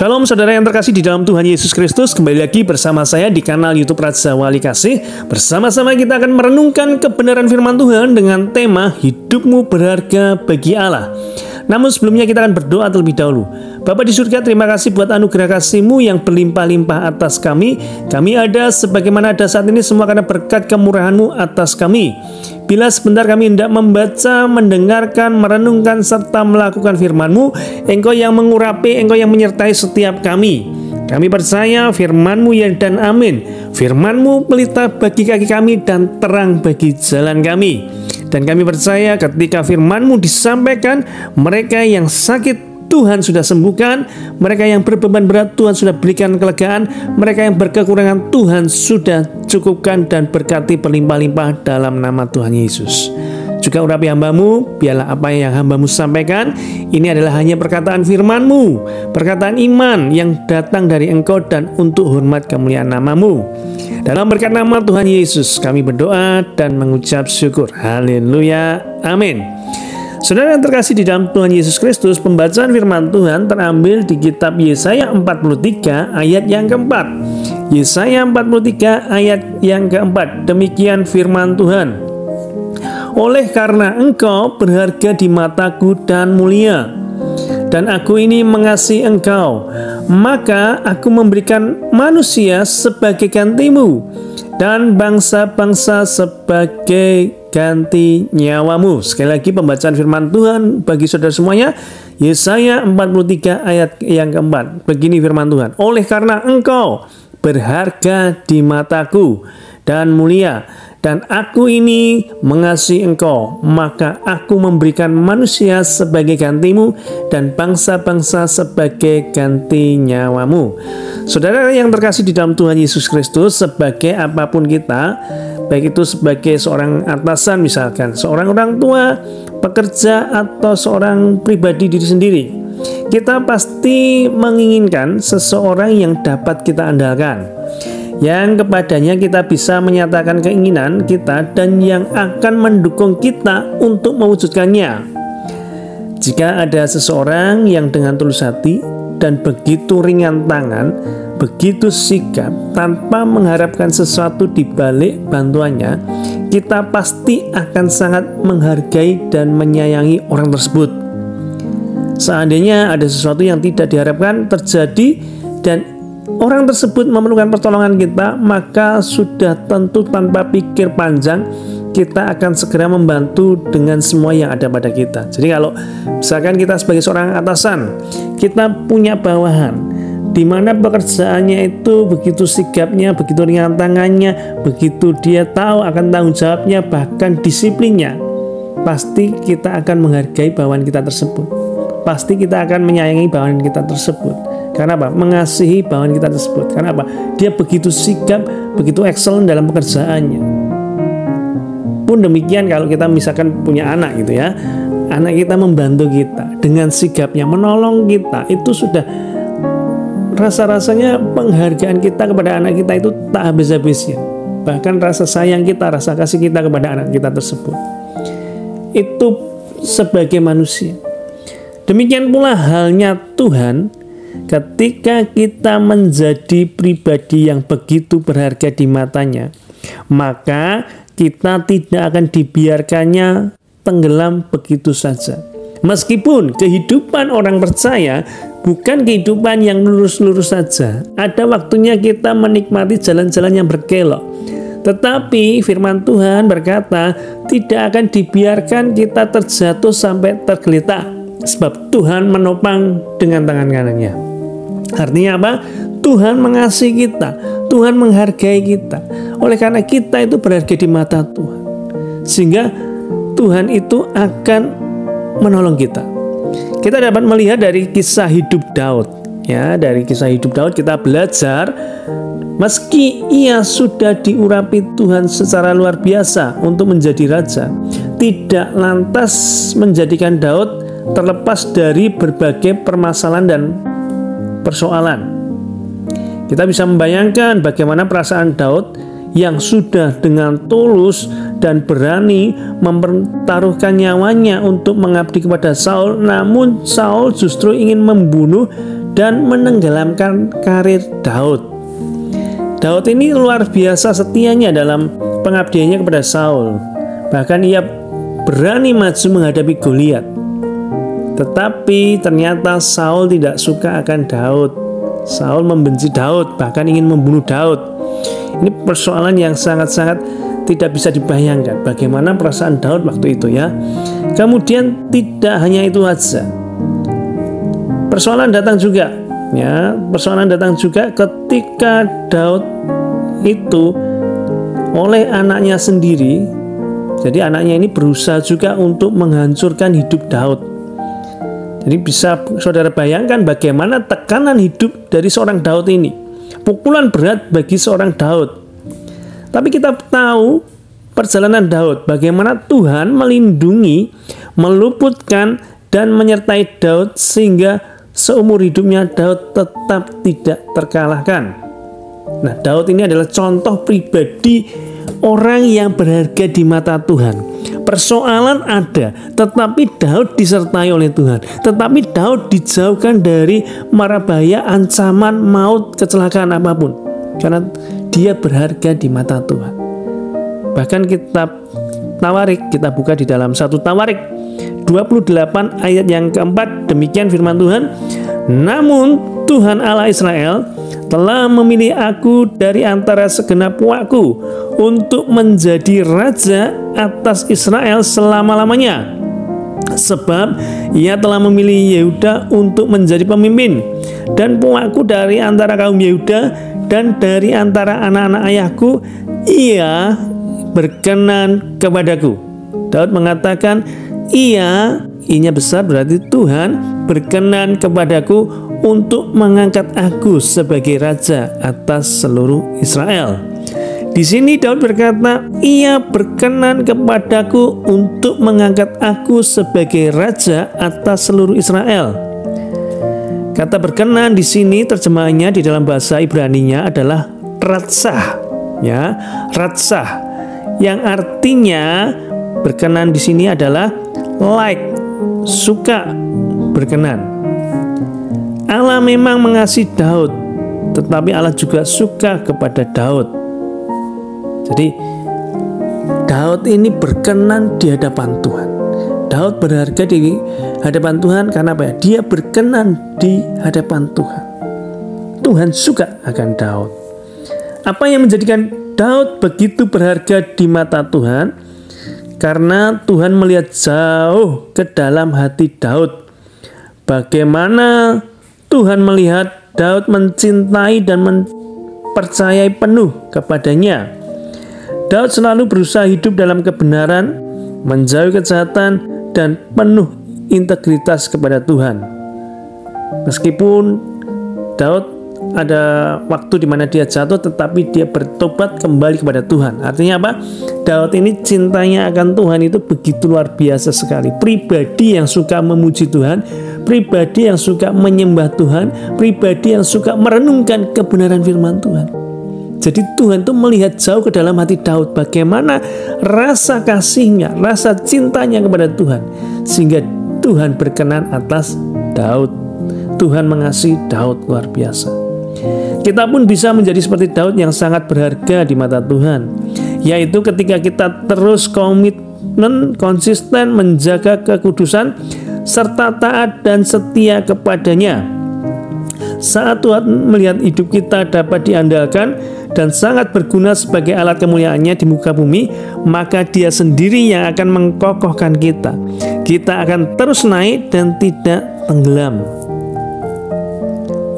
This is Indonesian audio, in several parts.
Shalom saudara yang terkasih di dalam Tuhan Yesus Kristus. Kembali lagi bersama saya di kanal YouTube Raja Wali Kasih. Bersama-sama kita akan merenungkan kebenaran firman Tuhan dengan tema hidupmu berharga bagi Allah. Namun sebelumnya kita akan berdoa terlebih dahulu. Bapa di surga, terima kasih buat anugerah kasih-Mu yang berlimpah-limpah atas kami. Kami ada sebagaimana ada saat ini semua karena berkat kemurahan-Mu atas kami. Bila sebentar kami hendak membaca, mendengarkan, merenungkan, serta melakukan firman-Mu, Engkau yang mengurapi, Engkau yang menyertai setiap kami. Kami percaya firman-Mu ya dan amin. Firman-Mu pelita bagi kaki kami dan terang bagi jalan kami. Dan kami percaya ketika firman-Mu disampaikan, mereka yang sakit Tuhan sudah sembuhkan, mereka yang berbeban berat Tuhan sudah berikan kelegaan, mereka yang berkekurangan Tuhan sudah cukupkan dan berkati berlimpah-limpah dalam nama Tuhan Yesus. Juga urapi hamba-Mu, biarlah apa yang hamba-Mu sampaikan ini adalah hanya perkataan firman-Mu, perkataan iman yang datang dari Engkau dan untuk hormat kemuliaan nama-Mu. Dalam berkat nama Tuhan Yesus kami berdoa dan mengucap syukur. Haleluya, amin. Saudara yang terkasih di dalam Tuhan Yesus Kristus, pembacaan firman Tuhan terambil di kitab Yesaya 43 ayat yang keempat. Yesaya 43 ayat yang keempat. Demikian firman Tuhan. Oleh karena engkau berharga di mataku dan mulia, dan aku ini mengasihi engkau, maka aku memberikan manusia sebagai gantimu, dan bangsa-bangsa sebagai ganti nyawamu. Sekali lagi pembacaan firman Tuhan bagi saudara semuanya. Yesaya 43 ayat yang keempat. Begini firman Tuhan. Oleh karena engkau berharga di mataku dan mulia, dan aku ini mengasihi engkau, maka aku memberikan manusia sebagai gantimu dan bangsa-bangsa sebagai ganti nyawamu. Saudara yang terkasih di dalam Tuhan Yesus Kristus, sebagai apapun kita, baik itu sebagai seorang atasan misalkan, seorang orang tua, pekerja, atau seorang pribadi diri sendiri, kita pasti menginginkan seseorang yang dapat kita andalkan, yang kepadanya kita bisa menyatakan keinginan kita dan yang akan mendukung kita untuk mewujudkannya. Jika ada seseorang yang dengan tulus hati dan begitu ringan tangan, begitu sigap, tanpa mengharapkan sesuatu di balik bantuannya, kita pasti akan sangat menghargai dan menyayangi orang tersebut. Seandainya ada sesuatu yang tidak diharapkan terjadi dan orang tersebut memerlukan pertolongan kita, maka sudah tentu tanpa pikir panjang kita akan segera membantu dengan semua yang ada pada kita. Jadi kalau misalkan kita sebagai seorang atasan, kita punya bawahan di mana pekerjaannya itu begitu sigapnya, begitu ringan tangannya, begitu dia tahu akan tanggung jawabnya, bahkan disiplinnya, pasti kita akan menghargai bawahan kita tersebut. Pasti kita akan menyayangi bawahan kita tersebut. Karena apa? Mengasihi bawahan kita tersebut. Karena apa? Dia begitu sigap, begitu excellent dalam pekerjaannya. Pun demikian kalau kita misalkan punya anak gitu ya, anak kita membantu kita dengan sigapnya, menolong kita, itu sudah rasa-rasanya penghargaan kita kepada anak kita itu tak habis-habisnya. Bahkan rasa sayang kita, rasa kasih kita kepada anak kita tersebut, itu sebagai manusia. Demikian pula halnya Tuhan. Ketika kita menjadi pribadi yang begitu berharga di matanya, maka kita tidak akan dibiarkannya tenggelam begitu saja. Meskipun kehidupan orang percaya bukan kehidupan yang lurus-lurus saja, ada waktunya kita menikmati jalan-jalan yang berkelok. Tetapi firman Tuhan berkata, tidak akan dibiarkan kita terjatuh sampai tergeletak, sebab Tuhan menopang dengan tangan kanannya. Artinya apa? Tuhan mengasihi kita, Tuhan menghargai kita. Oleh karena kita itu berharga di mata Tuhan, sehingga Tuhan itu akan menolong kita. Kita dapat melihat dari kisah hidup Daud. Ya, dari kisah hidup Daud kita belajar, meski ia sudah diurapi Tuhan secara luar biasa untuk menjadi raja, tidak lantas menjadikan Daud terlepas dari berbagai permasalahan dan persoalan. Kita bisa membayangkan bagaimana perasaan Daud yang sudah dengan tulus dan berani mempertaruhkan nyawanya untuk mengabdi kepada Saul, namun Saul justru ingin membunuh dan menenggelamkan karir Daud. Daud ini luar biasa setianya dalam pengabdiannya kepada Saul. Bahkan ia berani maju menghadapi Goliat. Tetapi ternyata Saul tidak suka akan Daud. Saul membenci Daud, bahkan ingin membunuh Daud. Ini persoalan yang sangat-sangat tidak bisa dibayangkan bagaimana perasaan Daud waktu itu ya. Kemudian tidak hanya itu saja. Persoalan datang juga ya, persoalan datang juga ketika Daud itu oleh anaknya sendiri. Jadi anaknya ini berusaha juga untuk menghancurkan hidup Daud. Jadi bisa saudara bayangkan bagaimana tekanan hidup dari seorang Daud ini. Pukulan berat bagi seorang Daud. Tapi kita tahu perjalanan Daud, bagaimana Tuhan melindungi, meluputkan, dan menyertai Daud sehingga seumur hidupnya Daud tetap tidak terkalahkan. Nah, Daud ini adalah contoh pribadi orang yang berharga di mata Tuhan. Persoalan ada, tetapi Daud disertai oleh Tuhan. Tetapi Daud dijauhkan dari mara bahaya, ancaman, maut, kecelakaan apapun. Karena dia berharga di mata Tuhan. Bahkan kitab Tawarik, kita buka di dalam 1 Tawarik 28 ayat yang keempat, demikian firman Tuhan. Namun Tuhan Allah Israel telah memilih aku dari antara segenap uakku untuk menjadi raja atas Israel selama-lamanya. Sebab ia telah memilih Yehuda untuk menjadi pemimpin, dan puakku dari antara kaum Yehuda dan dari antara anak-anak ayahku, ia berkenan kepadaku. Daud mengatakan ia-nya besar, berarti Tuhan berkenan kepadaku untuk mengangkat aku sebagai raja atas seluruh Israel. Di sini Daud berkata, ia berkenan kepadaku untuk mengangkat aku sebagai raja atas seluruh Israel. Kata berkenan di sini terjemahannya di dalam bahasa Ibraninya adalah ratsah, ya, ratsah, yang artinya berkenan di sini adalah like, suka, berkenan. Allah memang mengasihi Daud, tetapi Allah juga suka kepada Daud. Jadi Daud ini berkenan di hadapan Tuhan. Daud berharga di hadapan Tuhan karena apa ya? Dia berkenan di hadapan Tuhan. Tuhan suka akan Daud. Apa yang menjadikan Daud begitu berharga di mata Tuhan? Karena Tuhan melihat jauh ke dalam hati Daud. Bagaimana Tuhan melihat Daud mencintai dan mempercayai penuh kepadanya. Daud selalu berusaha hidup dalam kebenaran, menjauhi kejahatan, dan penuh integritas kepada Tuhan. Meskipun Daud ada waktu di mana dia jatuh, tetapi dia bertobat kembali kepada Tuhan. Artinya apa? Daud ini cintanya akan Tuhan itu begitu luar biasa sekali. Pribadi yang suka memuji Tuhan, pribadi yang suka menyembah Tuhan, pribadi yang suka merenungkan kebenaran firman Tuhan. Jadi Tuhan itu melihat jauh ke dalam hati Daud, bagaimana rasa kasihnya, rasa cintanya kepada Tuhan, sehingga Tuhan berkenan atas Daud. Tuhan mengasihi Daud luar biasa. Kita pun bisa menjadi seperti Daud yang sangat berharga di mata Tuhan, yaitu ketika kita terus komitmen, konsisten menjaga kekudusan, serta taat dan setia kepadanya. Saat Tuhan melihat hidup kita dapat diandalkan dan sangat berguna sebagai alat kemuliaannya di muka bumi, maka Dia sendiri yang akan mengkokohkan kita. Kita akan terus naik dan tidak tenggelam.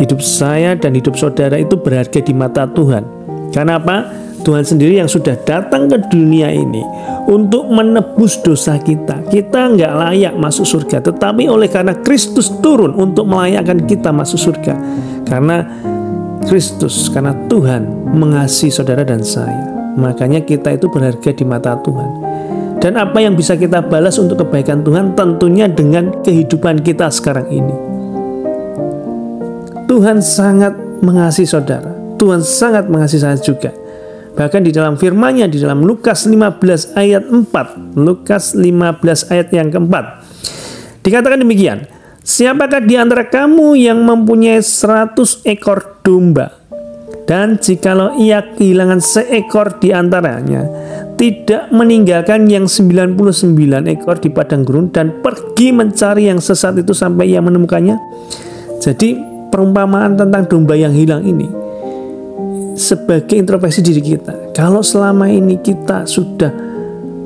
Hidup saya dan hidup saudara itu berharga di mata Tuhan. Karena apa? Tuhan sendiri yang sudah datang ke dunia ini untuk menebus dosa kita. Kita nggak layak masuk surga, tetapi oleh karena Kristus turun untuk melayakkan kita masuk surga. Karena Kristus, karena Tuhan mengasihi saudara dan saya, makanya kita itu berharga di mata Tuhan. Dan apa yang bisa kita balas untuk kebaikan Tuhan? Tentunya dengan kehidupan kita sekarang ini. Tuhan sangat mengasihi saudara, Tuhan sangat mengasihi saya juga. Bahkan di dalam firman-Nya di dalam Lukas 15 ayat 4, Lukas 15 ayat yang keempat, dikatakan demikian, Siapakah di antara kamu yang mempunyai 100 ekor domba, dan jikalau ia kehilangan seekor di antaranya, tidak meninggalkan yang 99 ekor di padang gurun dan pergi mencari yang sesat itu sampai ia menemukannya? Jadi perumpamaan tentang domba yang hilang ini sebagai introspeksi diri kita. Kalau selama ini kita sudah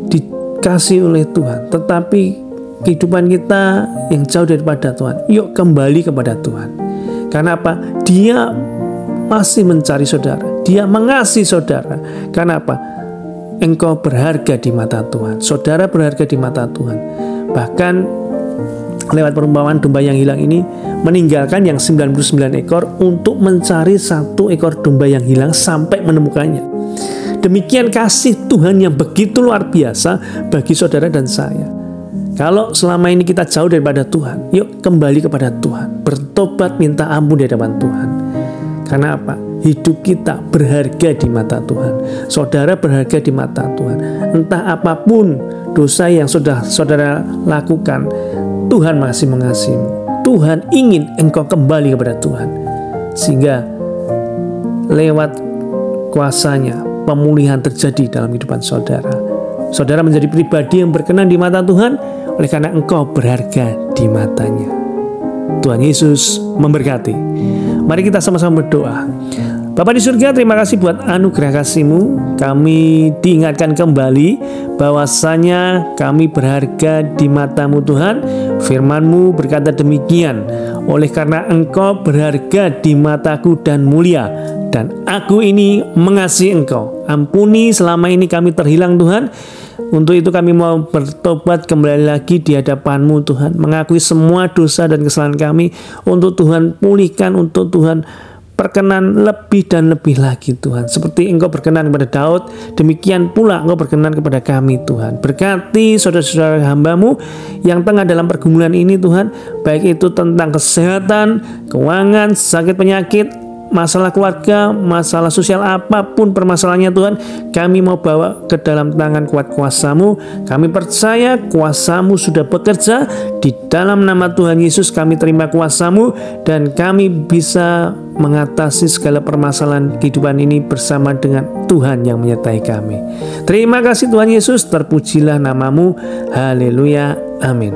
dikasih oleh Tuhan, tetapi kehidupan kita yang jauh daripada Tuhan, yuk kembali kepada Tuhan. Karena apa? Dia masih mencari saudara, Dia mengasihi saudara. Karena apa? Engkau berharga di mata Tuhan, saudara berharga di mata Tuhan. Bahkan lewat perumpamaan domba yang hilang ini, meninggalkan yang 99 ekor untuk mencari 1 ekor domba yang hilang sampai menemukannya. Demikian kasih Tuhan yang begitu luar biasa bagi saudara dan saya. Kalau selama ini kita jauh daripada Tuhan, yuk kembali kepada Tuhan, bertobat, minta ampun di hadapan Tuhan. Karena apa? Hidup kita berharga di mata Tuhan, saudara berharga di mata Tuhan. Entah apapun dosa yang sudah saudara lakukan, Tuhan masih mengasihimu. Tuhan ingin engkau kembali kepada Tuhan, sehingga lewat kuasanya pemulihan terjadi dalam kehidupan saudara. Saudara menjadi pribadi yang berkenan di mata Tuhan, oleh karena engkau berharga di matanya. Tuhan Yesus memberkati. Mari kita sama-sama berdoa. Bapa di surga, terima kasih buat anugerah kasih-Mu. Kami diingatkan kembali bahwasanya kami berharga di mata-Mu Tuhan. Firman-Mu berkata demikian. Oleh karena Engkau berharga di mataku dan mulia, dan aku ini mengasihi Engkau. Ampuni selama ini kami terhilang Tuhan. Untuk itu kami mau bertobat kembali lagi di hadapan-Mu Tuhan, mengakui semua dosa dan kesalahan kami, untuk Tuhan pulihkan, untuk Tuhan perkenan lebih dan lebih lagi Tuhan. Seperti Engkau berkenan kepada Daud, demikian pula Engkau berkenan kepada kami Tuhan. Berkati saudara-saudara hamba-Mu yang tengah dalam pergumulan ini Tuhan, baik itu tentang kesehatan, keuangan, sakit penyakit, masalah keluarga, masalah sosial, apapun permasalahannya Tuhan, kami mau bawa ke dalam tangan kuat kuasa-Mu. Kami percaya kuasa-Mu sudah bekerja. Di dalam nama Tuhan Yesus kami terima kuasa-Mu, dan kami bisa mengatasi segala permasalahan kehidupan ini bersama dengan Tuhan yang menyertai kami. Terima kasih Tuhan Yesus, terpujilah nama-Mu. Haleluya, amin.